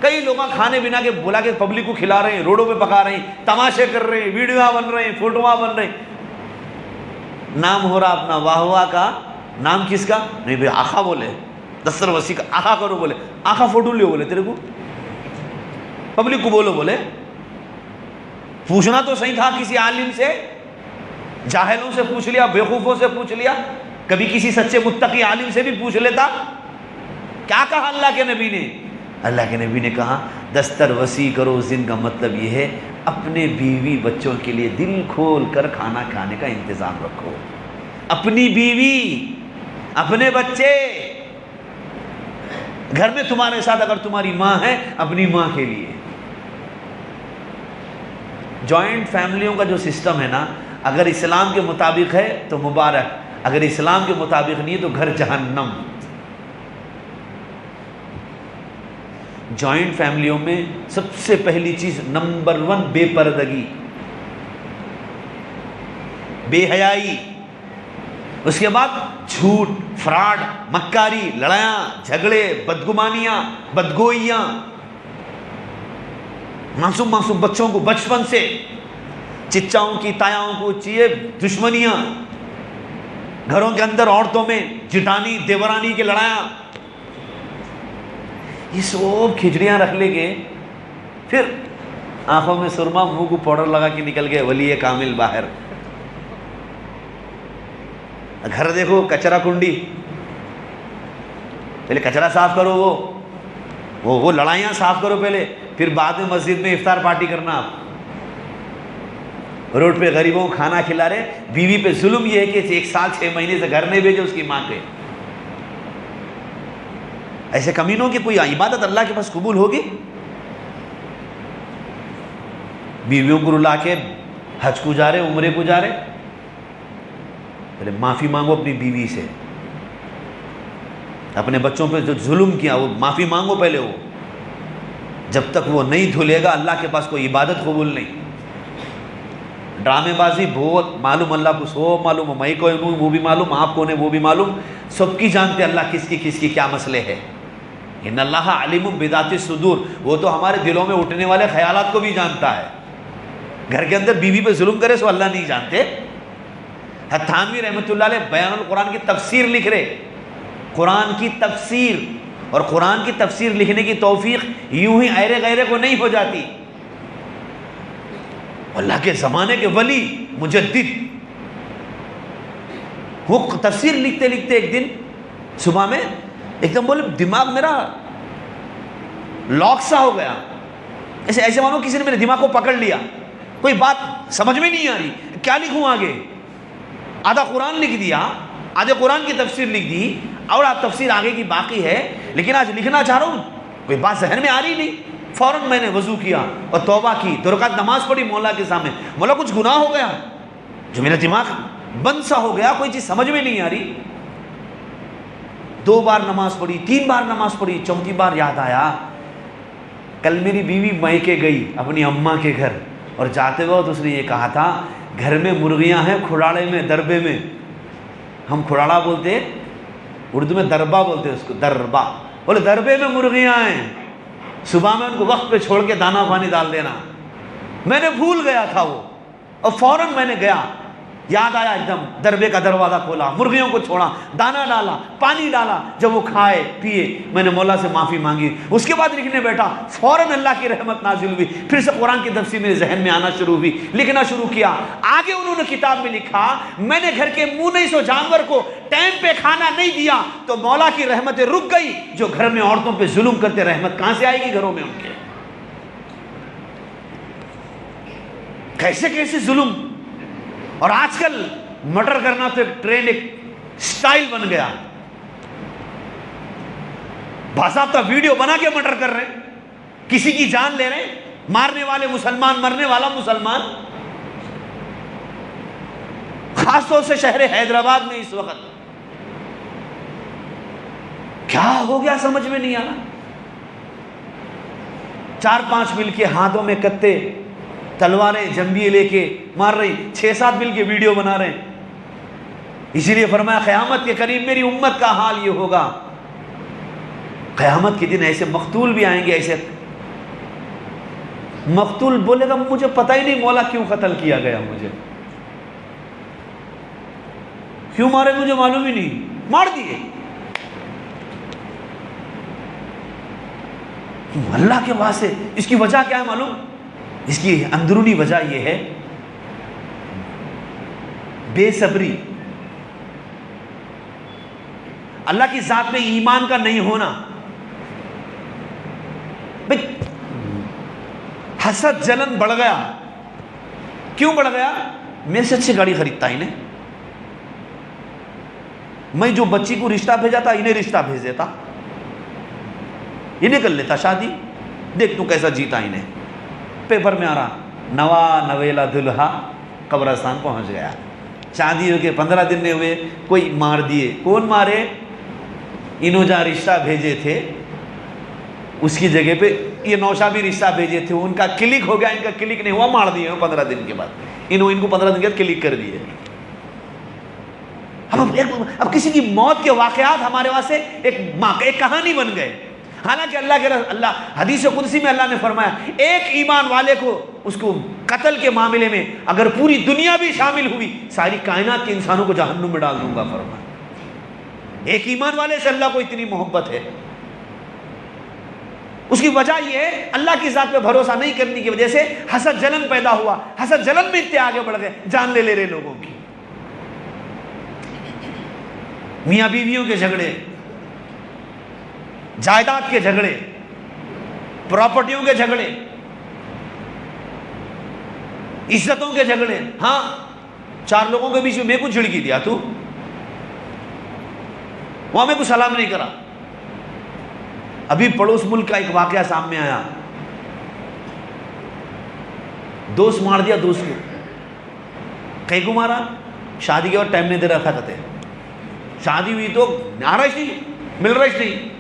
کئی لوگ کھانے بنا کے بلا کے پبلک کو کھلا رہے ہیں، روڈوں پہ پکا رہے ہیں، تماشے کر رہے ہیں، ویڈیو بن رہے ہیں، فوٹو بن رہے ہیں، نام ہو رہا اپنا واہ واہ کا، نام کس کا؟ نہیں بھائی آقا بولے، دستر وسیع کا آقا کرو بولے، آقا فوٹو لیو بولے، تیرے کو پبلک کو بولو بولے، پوچھنا تو صحیح تھا کسی عالم سے، جاہلوں سے پوچھ لیا، بیوقوفوں سے پوچھ لیا، کبھی کسی سچے متقی عالم سے بھی پوچھ لیتا۔ کیا کہا اللہ کے نبی نے؟ اللہ کے نبی نے کہا دستر وسیع کرو، اس دن کا مطلب یہ ہے اپنے بیوی بچوں کے لیے دل کھول کر کھانا کھانے کا انتظام رکھو، اپنی بیوی، اپنے بچے، گھر میں تمہارے ساتھ اگر تمہاری ماں ہے اپنی ماں کے لیے۔ جوائنٹ فیملیوں کا جو سسٹم ہے نا، اگر اسلام کے مطابق ہے تو مبارک، اگر اسلام کے مطابق نہیں ہے تو گھر جہنم۔ جوائنٹ فیملیوں میں سب سے پہلی چیز نمبر 1 بے پردگی، بے حیائی، اس کے بعد جھوٹ، فراڈ، مکاری، لڑائیاں، جھگڑے، بدگمانیاں، بدگوئیاں، معصوم بچوں کو بچپن سے چچاؤں کی تایاؤں کو چاہیے دشمنیاں، گھروں کے اندر عورتوں میں جٹانی دیورانی کی لڑائیاں، یہ سب کھچڑیاں رکھ لے گے، پھر آنکھوں میں سرما، منہ کو پاؤڈر لگا کے نکل گئے ولی کامل باہر۔ گھر دیکھو کچرا کنڈی، پہلے کچرا صاف کرو، وہ لڑائیاں صاف کرو پہلے، پھر بعد میں مسجد میں افطار پارٹی کرنا۔ آپ روڈ پہ غریبوں کو کھانا کھلا رہے، بیوی پہ ظلم یہ ہے کہ 1 سال 6 مہینے سے گھر نہیں بھیجے اس کی ماں کے۔ ایسے کمینوں کی کوئی عبادت اللہ کے پاس قبول ہوگی؟ بیویوں کو رلا کے حج کو جا رہے، عمرے کو جا رہے، پہلے معافی مانگو اپنی بیوی سے، اپنے بچوں پہ جو ظلم کیا وہ معافی مانگو پہلے، وہ جب تک وہ نہیں دھلے گا اللہ کے پاس کوئی عبادت قبول نہیں۔ ڈرامے بازی بہت معلوم، اللہ کو سو معلوم، میں کون ہوں وہ بھی معلوم، آپ کون ہیں وہ بھی معلوم، سب کی جانتے اللہ کس کی کیا مسئلے ہے۔ ان اللہ علیم بذات الصدور، وہ تو ہمارے دلوں میں اٹھنے والے خیالات کو بھی جانتا ہے۔ گھر کے اندر بیوی پہ ظلم کرے سو اللہ نہیں جانتے؟ تھانوی رحمۃ اللہ علیہ بیان القرآن کی تفسیر لکھ رہے، قرآن کی تفسیر، اور قرآن کی تفسیر لکھنے کی توفیق یوں ہی ایرے غیرے کو نہیں ہو جاتی۔ اللہ کے زمانے کے ولی مجدد، وہ تفسیر لکھتے لکھتے ایک دن صبح میں ایک دم بولے دماغ میرا لاک سا ہو گیا، ایسے مانو کسی نے میرے دماغ کو پکڑ لیا، کوئی بات سمجھ میں نہیں آ رہی، کیا لکھوں آگے؟ آدھا قرآن لکھ دیا، آدھے قرآن کی تفسیر لکھ دی، اور آپ تفسیر آگے کی باقی ہے، لیکن آج لکھنا چاہ رہا ہوں کوئی بات ذہن میں آ رہی نہیں۔ فوراً میں نے وضو کیا اور توبہ کی، 2 رکعت نماز پڑھی مولا کے سامنے، مولا کچھ گناہ ہو گیا جو میرا دماغ بند سا ہو گیا، کوئی چیز سمجھ میں نہیں آ رہی۔ 2 بار نماز پڑھی، 3 بار نماز پڑھی، 4تھی بار یاد آیا کل میری بیوی میکے گئی اپنی اماں کے گھر، اور جاتے وقت اس نے یہ کہا تھا گھر میں مرغیاں ہیں کھڑاڑے میں، دربے میں، ہم کھڑاڑا بولتے ہیں اردو میں، دربا بولتے ہیں اس کو، دربا، بولے دربے میں مرغیاں ہیں، صبح میں ان کو وقت پہ چھوڑ کے دانا پانی ڈال دینا۔ میں نے بھول گیا تھا وہ، اور فوراً میں نے گیا، یاد آیا ایک دم، دربے کا دروازہ کھولا، مرغیوں کو چھوڑا، دانا ڈالا، پانی ڈالا، جب وہ کھائے پیے میں نے مولا سے معافی مانگی، اس کے بعد لکھنے بیٹھا، فوراً اللہ کی رحمت نازل ہوئی، پھر سے قرآن کی تفسیر میرے ذہن میں آنا شروع ہوئی، لکھنا شروع کیا۔ آگے انہوں نے کتاب میں لکھا میں نے گھر کے منہ نہیں سو جانور کو ٹائم پہ کھانا نہیں دیا تو مولا کی رحمتیں رک گئی، جو گھر میں عورتوں پہ ظلم کرتے رحمت کہاں سے آئے گی گھروں میں ان کے؟ کیسے کیسے ظلم، اور آج کل مرڈر کرنا تو ایک ٹرینڈ، ایک سٹائل بن گیا، باضابطہ ویڈیو بنا کے مرڈر کر رہے ہیں، کسی کی جان لے رہے ہیں، مارنے والے مسلمان، مرنے والا مسلمان۔ خاص طور سے شہر حیدرآباد میں اس وقت کیا ہو گیا سمجھ میں نہیں آ رہا۔ 4-5 مل کے ہاتھوں میں کتے، تلواریں جنبیے لے کے مار رہی، 6-7 مل کے ویڈیو بنا رہے ہیں۔ اسی لیے فرمایا قیامت کے قریب میری امت کا حال یہ ہوگا، قیامت کے دن ایسے مقتول بھی آئیں گے، ایسے مقتول بولے گا مجھے پتہ ہی نہیں مولا کیوں قتل کیا گیا، مجھے کیوں مارے مجھے معلوم ہی نہیں، مار دیے۔ اللہ کے واسطے اس کی وجہ کیا ہے معلوم؟ اس کی اندرونی وجہ یہ ہے بے صبری، اللہ کی ذات میں ایمان کا نہیں ہونا۔ بھئی حسد جلن بڑھ گیا، کیوں بڑھ گیا؟ میرے سے اچھی گاڑی خریدتا انہیں، میں جو بچی کو رشتہ بھیجا تھا انہیں رشتہ بھیج دیتا، انہیں کر لیتا شادی، دیکھ تو کیسا جیتا انہیں۔ پیپر میں آ رہا نوا نویلا دلہا قبرستان پہنچ گیا، شادی ہو کے 15 دن نہیں ہوئے کوئی مار دیے۔ کون مارے؟ انہوں جہاں رشتہ بھیجے تھے اس کی جگہ پہ یہ نوشا بھی رشتہ بھیجے تھے، ان کا کلک ہو گیا، ان کا کلک نہیں ہوا، مار دیے 15 دن کے بعد، انہوں ان کو 15 دن کے بعد کلک کر دیے۔ اب کسی کی موت کے واقعات ہمارے واسطے ایک کہانی بن گئے، حالانکہ اللہ حدیث قدسی میں اللہ نے فرمایا ایک ایمان والے کو اس کو قتل کے معاملے میں اگر پوری دنیا بھی شامل ہوئی ساری کائنات کے انسانوں کو جہنم میں ڈال دوں گا، فرمایا۔ ایک ایمان والے سے اللہ کو اتنی محبت ہے۔ اس کی وجہ یہ ہے اللہ کی ذات پہ بھروسہ نہیں کرنے کی وجہ سے حسد جلن پیدا ہوا، حسد جلن میں اتنے آگے بڑھ گئے، جان لے رہے لوگوں کی، میاں بیویوں کے جھگڑے، جائیداد کے جھگڑے، پراپرٹیوں کے جھگڑے، عزتوں کے جھگڑے۔ ہاں 4 لوگوں کے بیچ میں کو جھڑکی دیا، تو وہاں میں کو سلام نہیں کرا۔ ابھی پڑوس ملک کا ایک واقعہ سامنے آیا، دوست مار دیا دوست کو، کہیں کو مارا؟ شادی کے بعد ٹائم نہیں دے رہا تھا، کہتے شادی ہوئی تو آ رہا ہی نہیں، مل رہا ہی نہیں،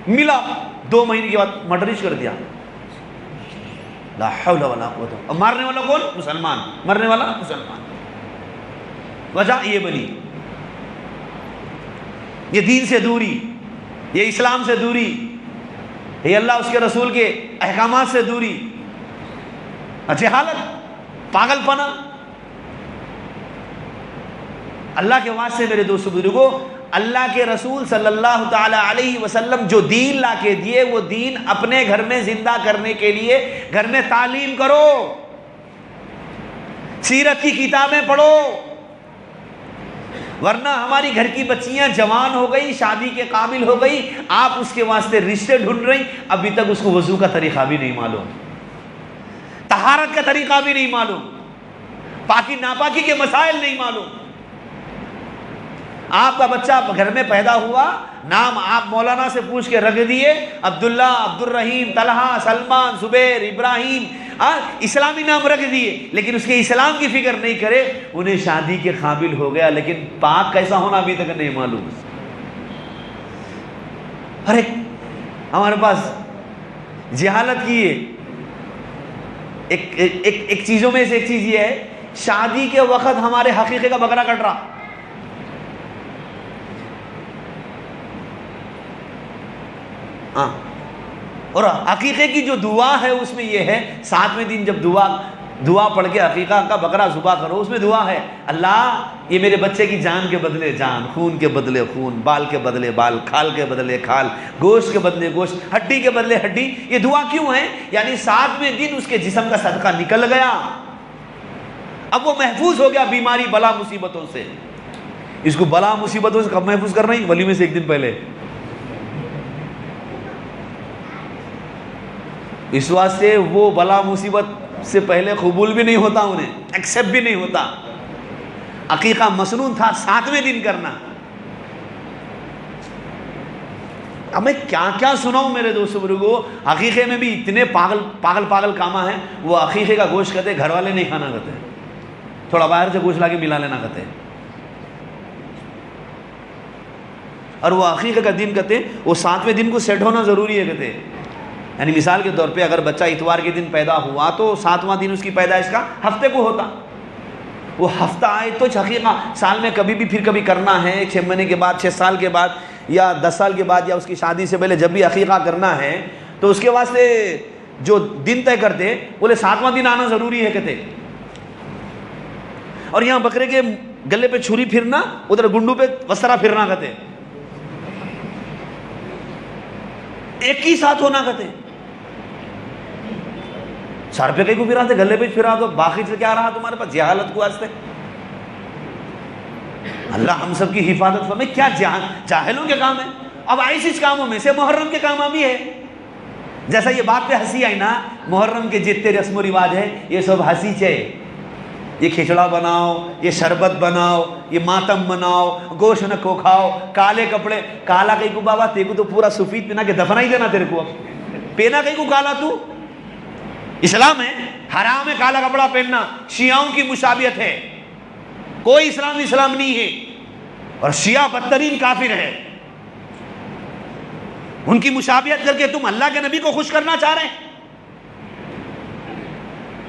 ملا 2 مہینے کے بعد مرڈرش کر دیا۔ لا حول ولا قوت۔ اور مارنے والا کون؟ مسلمان، مرنے والا مسلمان۔ وجہ یہ بنی، یہ دین سے دوری، یہ اسلام سے دوری، یہ اللہ اس کے رسول کے احکامات سے دوری، جہالت، پاگل پنا۔ اللہ کے واسطے میرے دوستو بزرگو، اللہ کے رسول صلی اللہ تعالی علیہ وسلم جو دین لا کے دیے وہ دین اپنے گھر میں زندہ کرنے کے لیے گھر میں تعلیم کرو، سیرت کی کتابیں پڑھو، ورنہ ہماری گھر کی بچیاں جوان ہو گئی، شادی کے قابل ہو گئی، آپ اس کے واسطے رشتے ڈھونڈ رہی، ابھی تک اس کو وضو کا طریقہ بھی نہیں معلوم، طہارت کا طریقہ بھی نہیں معلوم، پاکی ناپاکی کے مسائل نہیں معلوم۔ آپ کا بچہ گھر میں پیدا ہوا، نام آپ مولانا سے پوچھ کے رکھ دیے، عبداللہ، عبد الرحیم، طلحہ، سلمان، زبیر، ابراہیم، اسلامی نام رکھ دیے، لیکن اس کے اسلام کی فکر نہیں کرے، انہیں شادی کے قابل ہو گیا لیکن پاک کیسا ہونا ابھی تک نہیں معلوم۔ ارے ہمارے پاس جہالت کی ہے۔ ایک چیزوں میں سے ایک چیز یہ ہے، شادی کے وقت ہمارے حقیقے کا بکرا کٹ رہا، اور عقیقے کی جو دعا ہے اس میں یہ ہے 7ویں دن جب دعا پڑھ کے عقیقہ کا بکرا ذبح کرو، اس میں دعا ہے اللہ یہ میرے بچے کی جان کے بدلے جان، خون کے بدلے خون، بال کے بدلے بال، کھال کے بدلے کھال، گوشت کے بدلے گوشت، ہڈی کے بدلے ہڈی۔ یہ دعا کیوں ہے؟ یعنی 7ویں دن اس کے جسم کا صدقہ نکل گیا، اب وہ محفوظ ہو گیا بیماری بلا مصیبتوں سے۔ اس کو بلا مصیبتوں سے کب محفوظ کرنا ہے؟ ولیمے سے 1 دن پہلے۔ اس واسطے وہ بلا مصیبت سے پہلے قبول بھی نہیں ہوتا، انہیں ایکسیپٹ بھی نہیں ہوتا۔ عقیقہ مسنون تھا 7ویں دن کرنا۔ اب میں کیا کیا سناؤں میرے دوستو بزرگو، عقیقے میں بھی اتنے پاگل کامہ ہیں۔ وہ عقیقے کا گوشت کہتے گھر والے نہیں کھانا کہتے، تھوڑا باہر سے گوشت لا کے ملا لینا کہتے، اور وہ عقیقے کا دن کہتے وہ 7ویں دن کو سیٹ ہونا ضروری ہے کہتے۔ یعنی مثال کے طور پہ اگر بچہ اتوار کے دن پیدا ہوا تو 7واں دن اس کی پیدائش کا ہفتے کو ہوتا، وہ ہفتہ آئے تو عقیقہ سال میں کبھی بھی پھر کبھی کرنا ہے، 6 مہینے کے بعد، 6 سال کے بعد یا 10 سال کے بعد، یا اس کی شادی سے پہلے جب بھی عقیقہ کرنا ہے تو اس کے واسطے جو دن طے کرتے بولے 7واں دن آنا ضروری ہے کہتے. اور یہاں بکرے کے گلے پہ چھری پھرنا, ادھر گنڈو پہ وسرا پھرنا کہتے, ایک ہی ساتھ ہونا کہتے. سر پہ کہیں کو پھرا تھے, گلے پہ پھرا تو باقی سے کیا رہا تمہارے پاس جہالت کو واسطے. اللہ ہم سب کی حفاظت فرمائے. کیا جاہلوں کے کام ہے. اب ایسے کاموں میں سے محرم کے کام بھی ہے. جیسا یہ بات پہ ہنسی آئی نا, محرم کے جتنے رسم و رواج ہے یہ سب ہنسی چاہے. یہ کھچڑا بناؤ, یہ شربت بناؤ, یہ ماتم بناؤ, گوشت نہ کو کھاؤ, کالے کپڑے. کالا کہیں کو بابا تیرے کو تو پورا سفید پہنا کے دفنا ہی دینا تیرے کو. اب پہنا کہیں کو کالا تو اسلام ہے, حرام ہے کالا کپڑا پہننا. شیعوں کی مشابہت ہے, کوئی اسلام نہیں ہے. اور شیعہ بدترین کافر ہے. ان کی مشابہت کر کے تم اللہ کے نبی کو خوش کرنا چاہ رہے ہیں.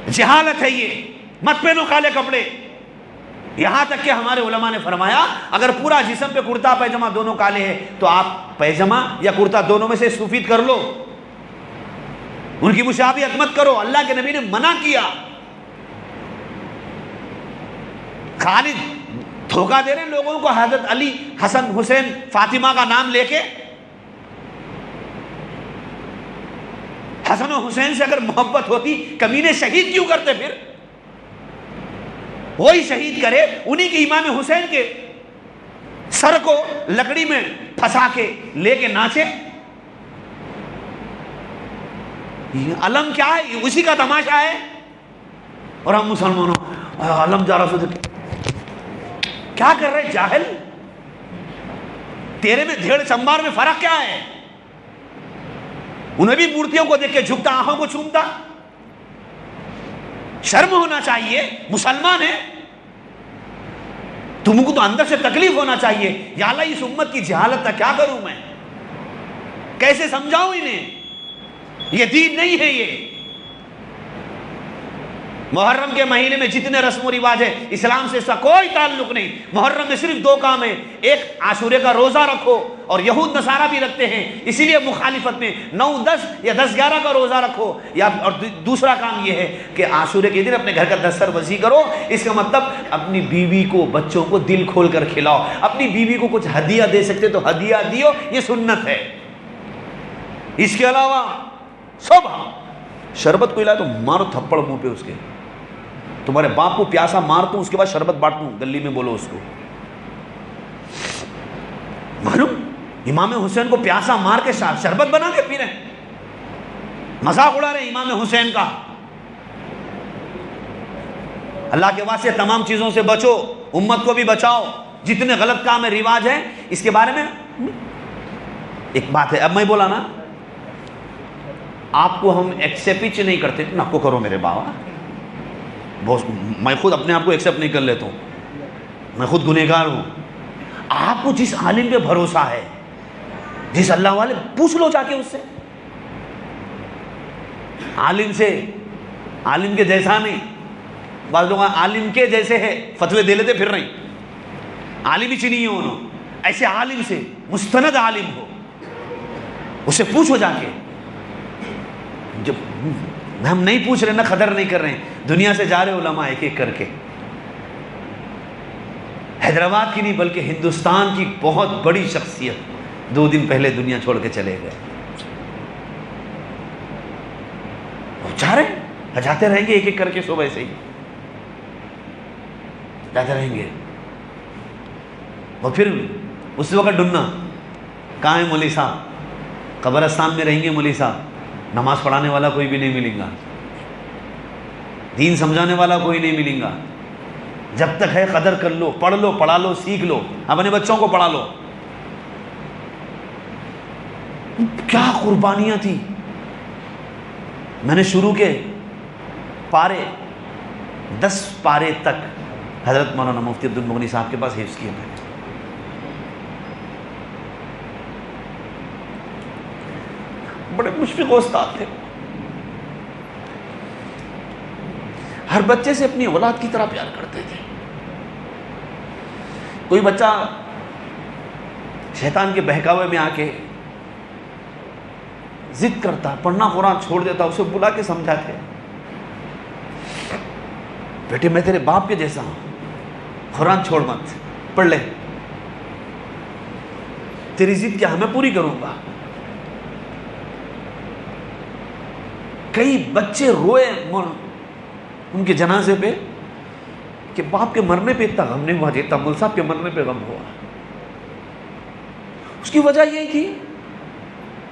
جہالت ہے یہ. مت پہنو کالے کپڑے. یہاں تک کہ ہمارے علماء نے فرمایا اگر پورا جسم پہ کرتا پیجامہ دونوں کالے ہیں تو آپ پیجامہ یا کرتا دونوں میں سے سفید کر لو. ان کی مشابہت مت کرو. اللہ کے نبی نے منع کیا. خالد دھوکہ دے رہے ہیں لوگوں کو حضرت علی, حسن, حسین, فاطمہ کا نام لے کے. حسن و حسین سے اگر محبت ہوتی کمینے شہید کیوں کرتے؟ پھر وہی شہید کرے. انہی کے امام حسین کے سر کو لکڑی میں پھنسا کے لے کے ناچے. علم کیا ہے؟ اسی کا تماشا ہے. اور ہم مسلمانوں علم جا رہا تھا. کیا کر رہے جاہل؟ تیرے میں دھیڑ چمبار میں فرق کیا ہے؟ انہیں بھی مورتیوں کو دیکھ کے جھکتا, آنکھوں کو چومتا. شرم ہونا چاہیے. مسلمان ہے, تم کو تو اندر سے تکلیف ہونا چاہیے. یا اللہ اس امت کی جہالت کا کیا کروں میں, کیسے سمجھاؤں انہیں؟ یہ دین نہیں ہے. یہ محرم کے مہینے میں جتنے رسم و رواج ہے اسلام سے اس کا کوئی تعلق نہیں. محرم میں صرف 2 کام ہیں. ایک عاشورے کا روزہ رکھو, اور یہود نصارہ بھی رکھتے ہیں اسی لیے مخالفت میں 9-10 یا 10-11 کا روزہ رکھو. اور دوسرا کام یہ ہے کہ عاشورے کے دن اپنے گھر کا دستر وسیع کرو. اس کا مطلب اپنی بیوی کو, بچوں کو دل کھول کر کھلاؤ. اپنی بیوی کو کچھ ہدیہ دے سکتے تو ہدیہ دیو, یہ سنت ہے. اس کے علاوہ سب شربت کو لائے تو مارو تھپڑ منہ پہ اس کے. تمہارے باپ کو پیاسا مار دوں, اس کے بعد شربت بانٹ دوں گلی میں, بولو اس کو. معلوم امام حسین کو پیاسا مار کے شربت بنا کے پی رہے ہیں, مذاق اڑا رہے ہیں امام حسین کا. اللہ کے واسطے تمام چیزوں سے بچو, امت کو بھی بچاؤ. جتنے غلط کام ہے, رواج ہیں, اس کے بارے میں ایک بات ہے. اب میں بولا نا, آپ کو ہم ایکسپٹ نہیں کرتے, نہ کو کرو میرے بابا. میں خود اپنے آپ کو ایکسپٹ نہیں کر لیتا ہوں, میں خود گنہگار ہوں. آپ کو جس عالم پہ بھروسہ ہے, جس اللہ والے, پوچھ لو جا کے اس سے. عالم سے, عالم کے جیسا نہیں. بعض لوگ عالم کے جیسے ہے فتوے دے لیتے پھر نہیں. عالم ہی چنی ہے انہوں. ایسے عالم سے, مستند عالم ہو, اس سے پوچھو جا کے. جب ہم نہیں پوچھ رہے نا, قدر نہیں کر رہے ہیں. دنیا سے جا رہے علماء ایک ایک کر کے, حیدرآباد کی نہیں بلکہ ہندوستان کی بہت بڑی شخصیت 2 دن پہلے دنیا چھوڑ کے چلے گئے. جا رہے ہیں, جاتے رہیں گے ایک ایک کر کے, صبح سے ہی جاتے رہیں گے. اور پھر اس وقت ڈھونڈنا کہاں ہے مولوی صاحب. قبرستان میں رہیں گے مولوی صاحب, نماز پڑھانے والا کوئی بھی نہیں ملے گا, دین سمجھانے والا کوئی نہیں ملے گا. جب تک ہے قدر کر لو, پڑھ لو, پڑھا لو, سیکھ لو, اپنے بچوں کو پڑھا لو. کیا قربانیاں تھی. میں نے شروع کے پارے 10 پارے تک حضرت مولانا مفتی عبد المغنی صاحب کے پاس حفظ کیے. میں بڑے مشفق استاد تھے. ہر بچے سے اپنی اولاد کی طرح پیار کرتے تھے. کوئی بچہ شیطان کے بہکاوے میں آ کے ضد کرتا، پڑھنا قرآن چھوڑ دیتا، اسے بلا کے سمجھاتے، بیٹے میں تیرے باپ کے جیسا ہوں، قرآن چھوڑ مت، پڑھ لے، تیری ضد کیا میں پوری کروں گا۔ کئی بچے روئے ان کے جنازے پہ کہ باپ کے مرنے پہ اتنا غم نہیں ہوا جیتا مول صاحب کے مرنے پہ غم ہوا۔ اس کی وجہ یہی تھی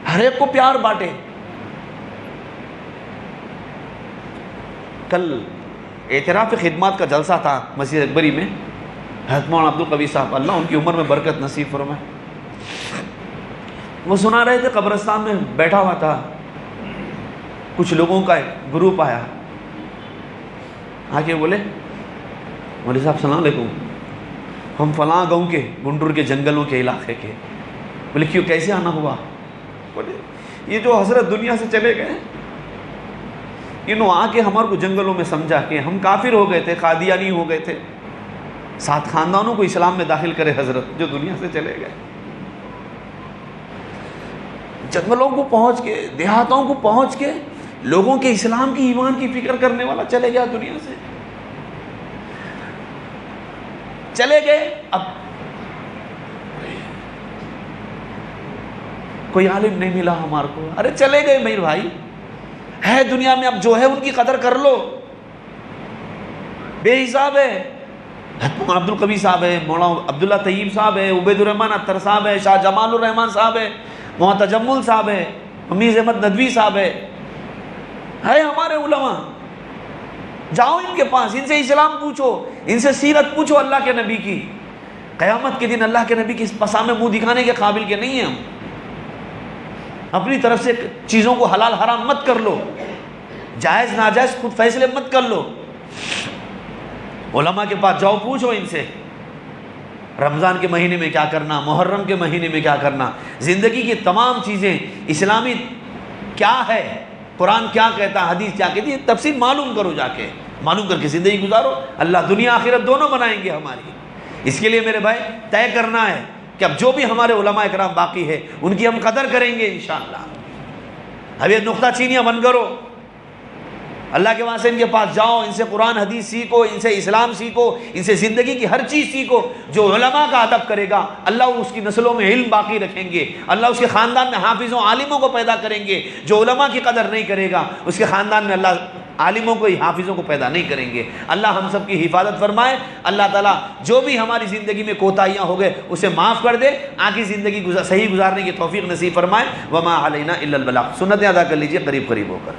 ہر ایک کو پیار بانٹے۔ کل اعتراف خدمات کا جلسہ تھا مسجد اکبری میں، حضرت مولانا عبدالقوی صاحب، اللہ ان کی عمر میں برکت نصیب فرمائے، وہ سنا رہے تھے، قبرستان میں بیٹھا ہوا تھا، کچھ لوگوں کا ایک گروپ آیا، آ کے بولے مولوی صاحب السلام علیکم، ہم فلاں گاؤں کے گنٹور کے جنگلوں کے علاقے کے۔ بولے کیوں، کیسے آنا ہوا؟ بولے یہ جو حضرت دنیا سے چلے گئے، انہوں آ کے ہمارے کو جنگلوں میں سمجھا کہ ہم کافر ہو گئے تھے، قادیانی ہو گئے تھے، 7 خاندانوں کو اسلام میں داخل کرے حضرت جو دنیا سے چلے گئے۔ جنگلوں کو پہنچ کے، دیہاتوں کو پہنچ کے لوگوں کے اسلام کی، ایمان کی فکر کرنے والا چلے گیا دنیا سے، چلے گئے۔ اب کوئی عالم نہیں ملا ہمارے کو، ارے چلے گئے میرے بھائی، ہے دنیا میں، اب جو ہے ان کی قدر کر لو، بے حساب ہے۔ عبدالقوی صاحب ہے، مولانا عبداللہ طیب صاحب ہے، عبید الرحمن اطہر صاحب ہے، شاہ جمال الرحمن صاحب ہے، مولانا تجمل صاحب ہے، حمیز احمد ندوی صاحب ہے ہمارے علماء، جاؤ ان کے پاس، ان سے اسلام پوچھو، ان سے سیرت پوچھو اللہ کے نبی کی۔ قیامت کے دن اللہ کے نبی کی پسامے منہ دکھانے کے قابل کے نہیں ہیں ہم۔ اپنی طرف سے چیزوں کو حلال حرام مت کر لو، جائز ناجائز خود فیصلے مت کر لو، علماء کے پاس جاؤ، پوچھو ان سے رمضان کے مہینے میں کیا کرنا، محرم کے مہینے میں کیا کرنا، زندگی کی تمام چیزیں اسلامی کیا ہے، قرآن کیا کہتا ہے، حدیث کیا کہتی ہے، تفصیل معلوم کرو، جا کے معلوم کر کے زندگی گزارو، اللہ دنیا آخرت دونوں بنائیں گے ہماری۔ اس کے لیے میرے بھائی طے کرنا ہے کہ اب جو بھی ہمارے علماء اکرام باقی ہے ان کی ہم قدر کریں گے انشاءاللہ۔ اب یہ نقطہ چینیاں بند کرو، اللہ کے واسطے ان کے پاس جاؤ، ان سے قرآن حدیث سیکھو، ان سے اسلام سیکھو، ان سے زندگی کی ہر چیز سیکھو۔ جو علماء کا ادب کرے گا اللہ اس کی نسلوں میں علم باقی رکھیں گے، اللہ اس کے خاندان میں حافظوں عالموں کو پیدا کریں گے۔ جو علماء کی قدر نہیں کرے گا اس کے خاندان میں اللہ عالموں کو، حافظوں کو پیدا نہیں کریں گے۔ اللہ ہم سب کی حفاظت فرمائے۔ اللہ تعالیٰ جو بھی ہماری زندگی میں کوتاہیاں ہو گئے اسے معاف کر دے، آگے زندگی صحیح گزارنے کی توفیق نصیب فرمائے۔ وما علینا الا البلاغ۔ سنتیں ادا کر لیجیے قریب قریب ہو کر۔